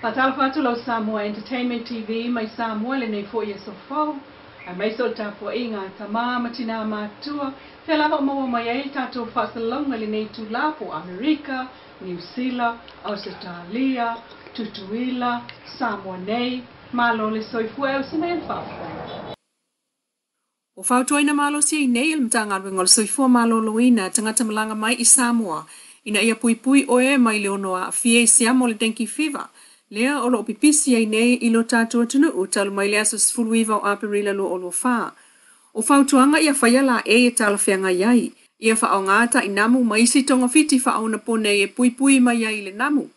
Fatalfatu lo Samoa Entertainment TV mai Samoa le nei fo ia sofau. A mai so tapo inga tama matina matua. Te lava mo mai ai tato fasalonga le nei tulapo Amerika, New Zealand, Australia, Tutuila, Samoa nei, malo le soifua au sine fafu. O whautoina malo si ai nei mtanga ngol soifua malo loina tangata malanga mai I Samoa. Ina ia pui oe mai leonoa fie siamo le denki fever. Lea o lo pipisi ai nei I lo tātua tunu o talu mai lea sa sfuluiva o aperila lo o lo wha. O whautuanga ia whaiala e tala whianga iai. Ia wha o ngāta I namu maisi tonga fiti wha au na pone e pui mai iai le namu.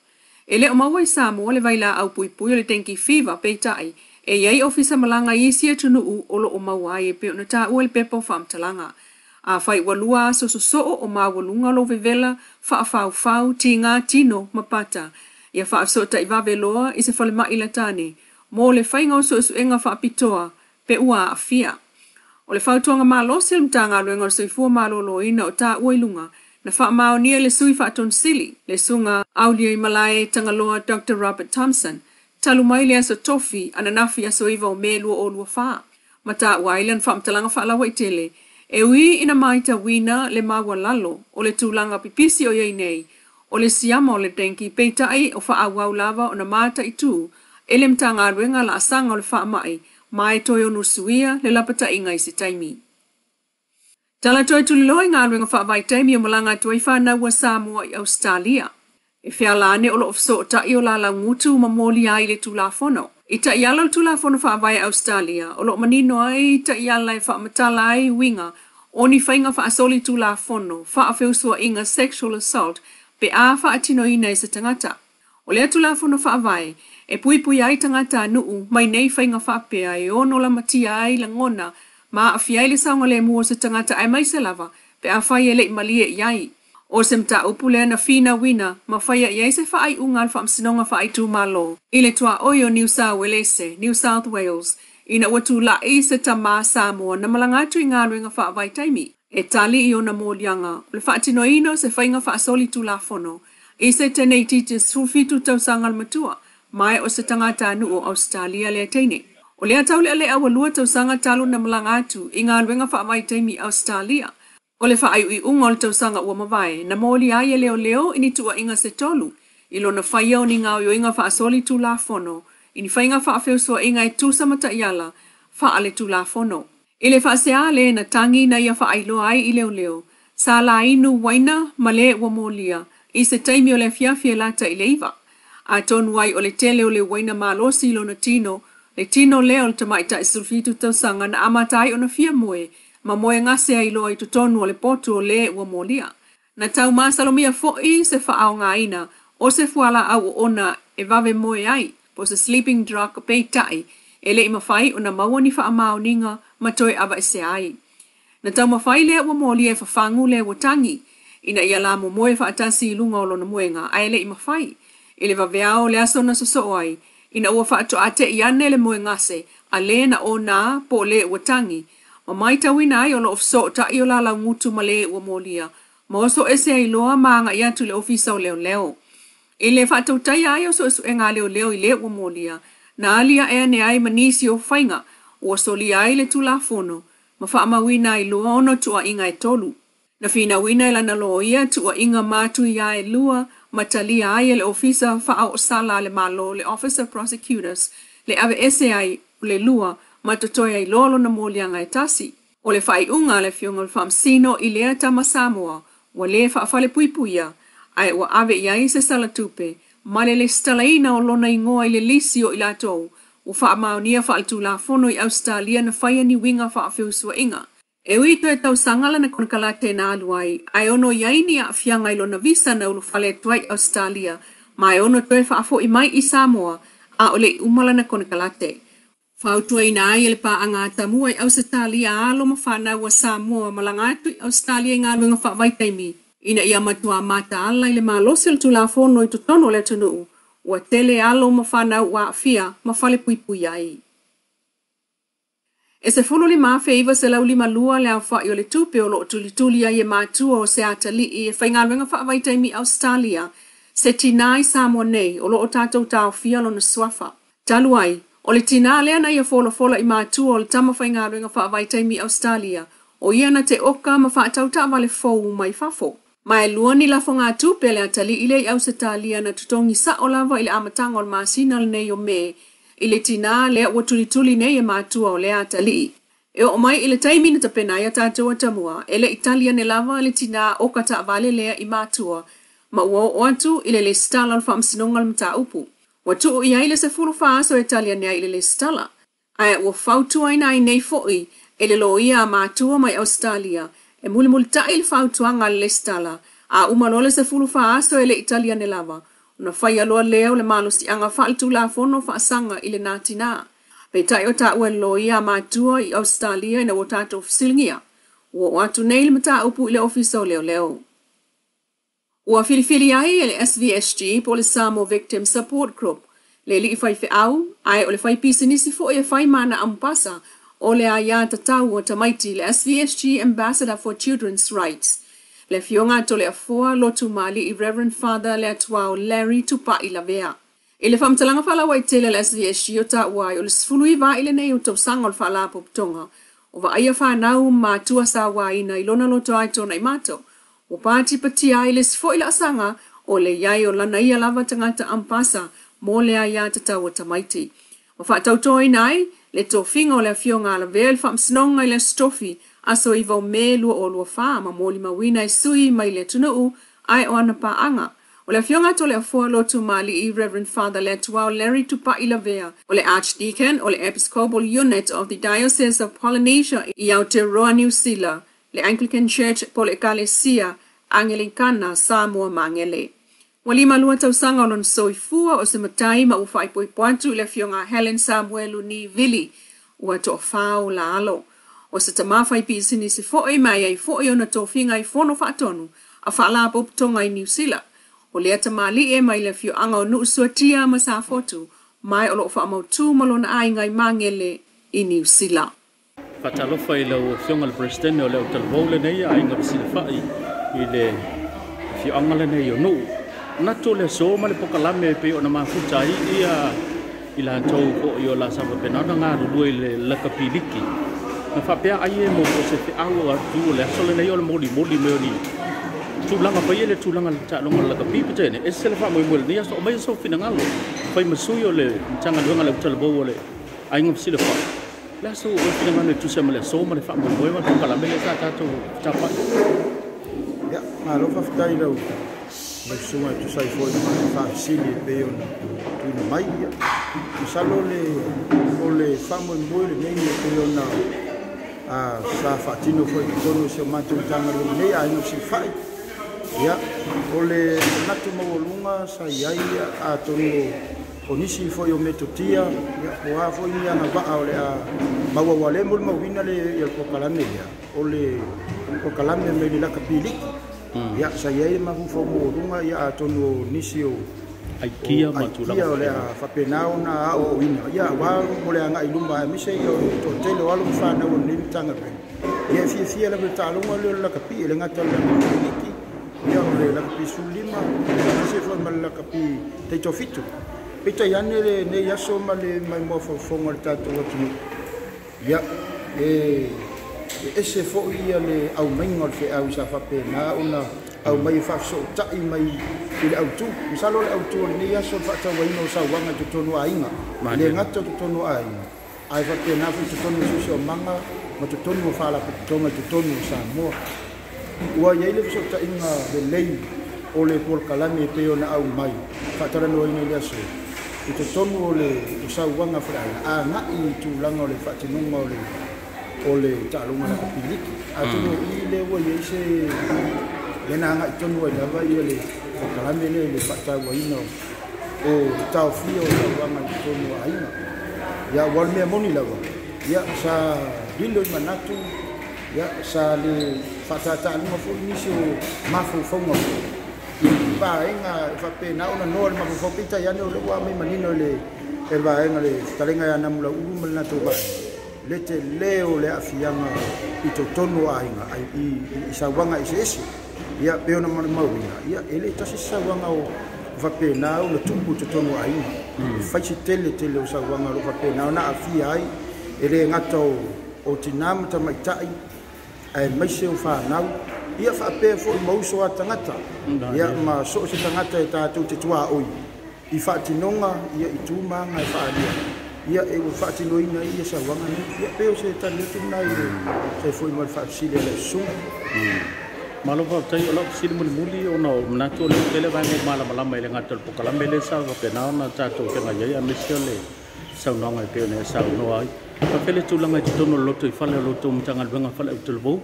E le o maua I Samoa le vaila au pui o le denki fever peitai. E iai ofisa malanga isia tunu o lo o maua e pe o na tā ua le pepo whaamtalanga. A whai walua so o mawalunga lo vevela whaafau ti ngā tino mapata. Ia whaasota I waveloa I se whale mai latane. Mō le whainga o so enga whaapitoa pe ua a fia. O le whautuanga malosi le mtanga luenga o soifua malolo ina o tā uailunga na wha maonia le sui whaaton sili le sunga aulia I malae tangaloa Dr. Robert Thompson. Talu mai le aso tofi ananafi aso iwa o me lua o lua wha. Mata wailan whaamtalanga whaalawa I tele. E ui ina maita wina le maua lalo o le tūlanga pipisi o iei nei. O le siama o le denki peitai o whaawau lava o na mata I tū. E le mtanga ruenga la asanga o le wha mai. Mai toi o nusuia le lapata inga I se taimi. Tala toi tuliloi ngā ruenga wha vai taimi o malanga toi whanau wa Samoa I Australia. E whialane o lo ofso o tai o la la ngutu mamoli ai le tulafono. I ta iala o tulafono wha vai Australia. O lo manino ai ta iala e wha matala ai winga. O ni whainga wha asoli tulafono. Wha awhiusua inga sexual assault. Pe a wha atino ina I sa tangata. O lea tulafono wha vai. E pui ai tangata nuu. Mai nei whainga wha pea. E ono la matia ai la ngona. Ma a fiai le saunga le mua sa tangata ai mai se lava. Pe a whai e le malie iai. O se mta upulea na fina wina, ma whaia iei se whaai ungal wha msinonga whaai tū malo. Ile tua oio New South Wales, ina watu la I se tama Samoa na malangatu I ngā ruenga wha vai taimi. E tali I ona mōlianga, le whaatino ino se whainga wha soli tū la whono. I se tenei titi sufitu tau sangal matua, mai o se tangata anu o Australia lea teine. O lea taule ale awa lua tau sanga talu na malangatu I ngā ruenga wha vai taimi Australia. O le wha ai ungol tau sanga ua mawai, na mōli ai e leo ini tua inga se tolu. Ilo na whaia o ni ngau yo inga wha asoli tū la whono. Ini whainga wha awhiusua inga e tūsa mata iala, wha ale tū la whono. Ile wha se ale na tangi na ia wha ai loa ai I leo. Sa la inu waina male ua mōlia. I se taimi o le fiafia lata I le iwa. A tonu ai o le tele o le waina malosi ilo na tino. Le tino leo le tamaita I sulfitu tau sanga na amatai o na fia moe. Ma moe ngase ai loa I tutonu o le potu o le ua molia. Na tau masalomia fo'i se whaao ngā ina, o se fuala au ona e vave moe ai, po se sleeping drug peitai, e le I mawhai o na mawani wha amao ninga, ma toi awa e se ai. Na tau mawhai le ua molia e whafangu le ua tangi, ina ia la mo moe wha atasi I lunga o lona muenga, ai le I mawhai. E le vaveao le aso na soso ai, ina ua wha ato ate I ane le moe ngase, a le na o na po le ua tangi, ma mai tawina ai o lo ofso ta I o la ngutu ma le ua molia. Ma oso ese ai loa maanga I atu le ofisa o leo. E le whaatau tai ai o so esu e ngā leo I le ua molia. Na alia ea ne ai manisi o whainga. O soli ai le tula fono. Ma wha amawina ai loa ono tua inga e tolu. Na whina wina I lana loa ia tua inga mātu ia e lua. Ma talia ai le ofisa wha o sala le malo le Office of Prosecutors. Le ave ese ai le lua. Ma totoia I lolo na molianga e tasi. O le whai unga le fionga le whamsino I lea tama Samoa. Wa le whaafale puipuia. Ai wa ave iai se salatupe. Ma le stalaina o lona ingoa I le lisi o I latou. O wha maonia wha altu la fono I Australia na whaia ni winga wha awhiusua inga. E uito e tau sangala na konakalate na aluai. Ai ono iai ni a fianga I lona visa na ulu whale tuai Australia. Ma ai ono toe wha afo I mai I Samoa. A ole umala na konakalate. Whautua ina ai ele pa anga tamua I Australia alo ma whanau wa Samoa malangatu I Australia I ngā luenga whawaitaimi. Ina ia matua mata ala I le malosel tu la fono I tutono le tunu. Ua tele alo ma whanau wa fia ma whale puipui ai. E se fulu li mawhi iwa se lau lima lua le au whai o le tupe o lo tulituli ai e matua o se atali I e whainga luenga whawaitaimi Australia. Se tinai Samoa nei, o lo o tātou tau fia lo na swafa. Taluai, o le tina lea na ia fola i mātua o le tama whai ngā ruenga whaavai taimi Australia, o ia na te oka ma whaatau ta wale fau mai fafo. Mai lua ni lafo ngā tūpe le atali ile i Ausitalia na tutongi sa o lava ile amatanga o le māsina le nei o me, ile tina lea ua tuli nei e mātua o le atali. E o mai ile taimi na tapena ia tātou atamua, ele Italia ne lava ile tina oka ta vale lea i mātua, ma ua o atu ile le stala al whaamsinonga le mta upu. Watu o ia ile se fulu whaaso Italia nea ile le stala. Aia ua whautua ina i nei foi, ele lo ia a mātua mai Australia, e muli ta il whautuanga le stala, a umalole se fulu whaaso ele Italia ne lava, una whai aloa leo le malusi anga whaaltu la fono whaasanga ile nātina. Pei tai o ta ua lo ia a mātua i Australia ina o tātou fisilingia, ua o atu nei le mta upu ile ofiso leo. Ua filifili ai ele SVSG po le Samoa Victim Support Group. Le li fai fe au, ai o le fai pisinisi fo e fai mana ampasa o le aia tatau o tamaiti le SVSG Ambassador for Children's Rights. Le fionga to le afoa lotu mali i Reverend Father le atuao Larry Tupai Lavea. I le whamtalanga whala waitele le SVSG o ta wai o le sfului va ile nei o tau sanga o le whala poptonga. O va aia whanau ma tua sa wai na ilona loto ai tona i mato. O pāti pati ai le sfo ila sanga o le iai o lana ia lava tangata ampasa mo le aia tatau o tamaiti. O whaatau toi nai, le tō whinga o le fionga ala vea le whamsinonga i le stofi aso i vau me lua o lua wha ma moli mawina i sui mai le tunau ai o ana paanga. O le fionga to le afua lotu mali i Reverend Father le tuao Larry Tupai Lavea o le Archdeacon o le Episcopal Unit of the Diocese of Polynesia i Aotearoa New Zealand. Le Anglican Church po le Kalesia Anglicana Samoa Mangele. Walima lua tau sanga lon soifua o se matai ma ufai poi poantu le fionga Helen Samuelu ni Vili ua to fao la alo. O se tamawhai pisini se foe mai ai foe o na tofinga i fono whaatonu a whaala poptonga i New Zealand. O lea tamali e mai le fio anga o nu suatia ma sa fotu mai o lo whaamautu malona ainga i Mangele i New Zealand. Fatalofa i lau fionga le presidente o leo talvou le nei a inga bisile fai i le fionga le nei o nu. Natu le so ma le pokalame pe o na mafuta i la tau o i o la sava penana ngā rulu i le lakapiliki. Na whapea ai e mo o se te au a tu le aso le nei o le moli me o ni. Tūlanga pa i le tūlanga le tālonga le lakapipi tēne. E se le wha mo ni aso o mai so fina ngalo. Whai masui o le tanga luanga le utalabou o le a inga bisile fai. La so o fina ngane tu se male so male fa mo ma to kala mele sa tato tapa ya ma lo fa ftai lo le suma tu sai foi fa sili pe on tu mai ya salo le fa mo le nei pe on a sa fatino foi tono se ma tu tanga le nei ai no si fai ya ole natu mo lunga sa ia a tono o nisi foi o metotia o a foi ia na va ole a maua wale mul mawina le il pokalame ya ole pokalame me la kapili ya sa ia ma fu mo lunga ya tono nisi o ai kia matula ya ole a fa penao na o wina ya wa mole anga ilumba mi se yo to tele walo fa na o ni tanga pe ya fi la betalo le la kapi le ngata le kapili ya ole la kapi sulima se fo mal la kapi te tofito Pita yane le ne yaso male mai mo fonga tatu watu ya ese fo ia le au mainga fe au sa fa pena una au mai fa so tai mai ile au tu misalo le au tu ne yaso fa ta wai no sa wanga tu tonu ainga le ngato tu tonu ainga ai fa pena fu tu tonu so manga ma tu tonu fa la tu tonu sa mo wa ye le so ta inga le lei o le por kalame pe ona au mai fa tara no ina le yaso ito tonu ole usawanga fra a na I tu langa ole fatinunga ole talunga na piliki atuno ile wo yese lena nga tonu ole va ile kalame le fata wa ino o tawfio usawanga tonu aina ya walme moni lawa ya sa dindo manatu ya sa le fata talunga fo inicio mafu fonga ba inga fa pena una no ma fo pita ya no le wa mai manino le e ba inga le talenga ya na mula u mala to ba le te leo le afianga I to tonu ainga I sa wanga isi ya pe ona ma mawina ya ele tasi sa wanga o whapena o na tupu te tonu ai. Whaisi tele o sa wanga lo whapena o na awhi ai. E re ngata o tinama ta maitai. Ai maise o whanau. Ia whapea fo i mauso a tangata. Ia ma so se tangata e tātou te tua oi. I whaatinonga, ia i tūmanga e whaaria. Ia e o whaatinoina ia sa wanga ni. Ia peo se tani tuna i re. Se foi mo whaapsile le sunga. Malo pa tai o sili muli o na manato le tele vai mala malama ile ngata le pokalame le sa ko pena na tato ke ngai ya misiole sa no ngai pe ne sa no ai pa pele tulanga ti tono loto I fale loto mtanga benga fale utulbo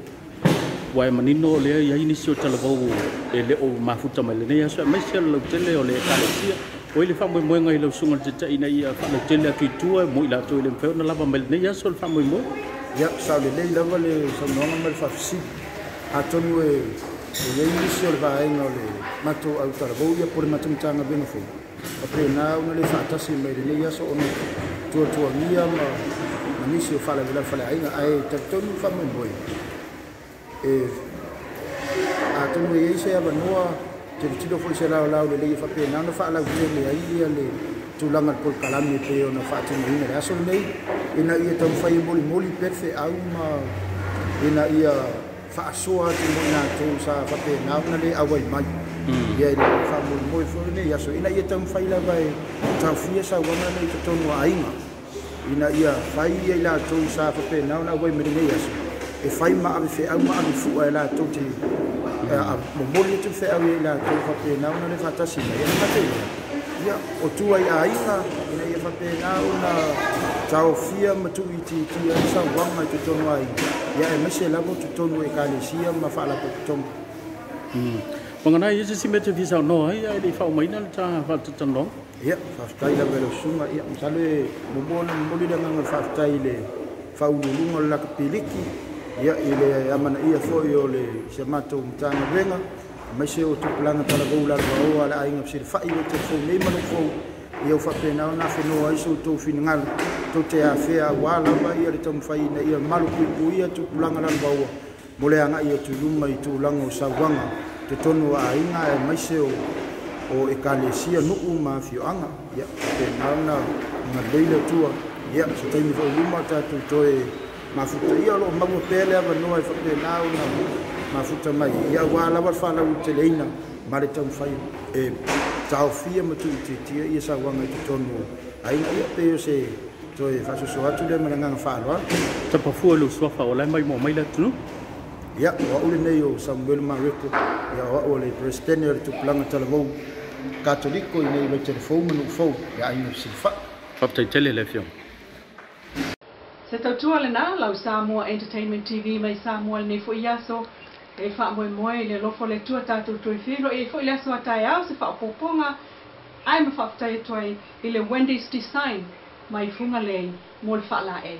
wai manino le ya inisio talbo e le o mafuta male ne ya so misiole lo tele o le kalesia o ile fa mo ngai lo sunga te tai na ia fa le tele ki tua mo ila to ile fe na lava male ne ya so fa mo ya sa le lava le sa no ngai fa fsi atonu e inisio le vaenga o le mato au tarabou ia por matumtanga beno fo apre na una le fatasi me le ia so ono tua mia ma inisio fala vela fala ai tatonu fa mo boi e atonu e se ava noa te tito fo se la le fa pe na no fa la le ai le tulanga por kalame pe ona fa tinu ina aso nei ina ia tam fa moli perfe au ma ina ia fa soa te mona to sa fa pe na le awai mai ia ile fa mo fo ne ia so ina ia tam faila vai ta fia sa wana nei to no ainga ina ia fai ia la to sa fa pe na awai me ne ia so e fai ma ave fe au ma ave fu la to te mo moli te fe au la to fa pe na le fa ta si ia ma te ia o tu ai ainga ina ia fa pe na una tau fia matu iti sa wanga te tono ai ia e mese lavo te tono e kalesia ma fala po tono pangana ia se mete visa no ai ai fa mai na ta fa te tono ia fa stai la velo sunga ia msale mbona mboli da nganga fa stai le fa ulunga la kapiliki ia ile amana ia fo yo le semato mtana venga mese o tu plana para gola o ala ai ngapsi fa i te fo nei mano fo ia fa pena na fe no ai so to final to te a fea wala ba ia le tam fai na ia malu ku ia tu langa lan baua mole anga ia tu luma I tu lango sa wanga te tonu a inga e maise o e kalesia no uma fio anga ia te na leila tua ia so te mi fo luma ta tu toe mafuta ia lo mago pele ava no ai fa pena na mafuta mai ia wala ba fa la te leina mare tam fai e tau fia matu te ia sa wanga te tonu ai ia pe se toi fa so atu le mananga fa lo ta pa fu lo so fa o la mai mo mai la tu ya wa ule nei o Samuel Mareko ya wa ole president tu planga talvo katoliko I nei le telefone no fo ya ai no sifa fa te tele le fio se tautua le na lau Samoa Entertainment TV mai Samoa nei fo iaso e fa mo le lofo le tua tatu tu filo e fo iaso atai au se fa poponga ai ma fa tai toi I le Wendy's design mai funga lei mol fa la e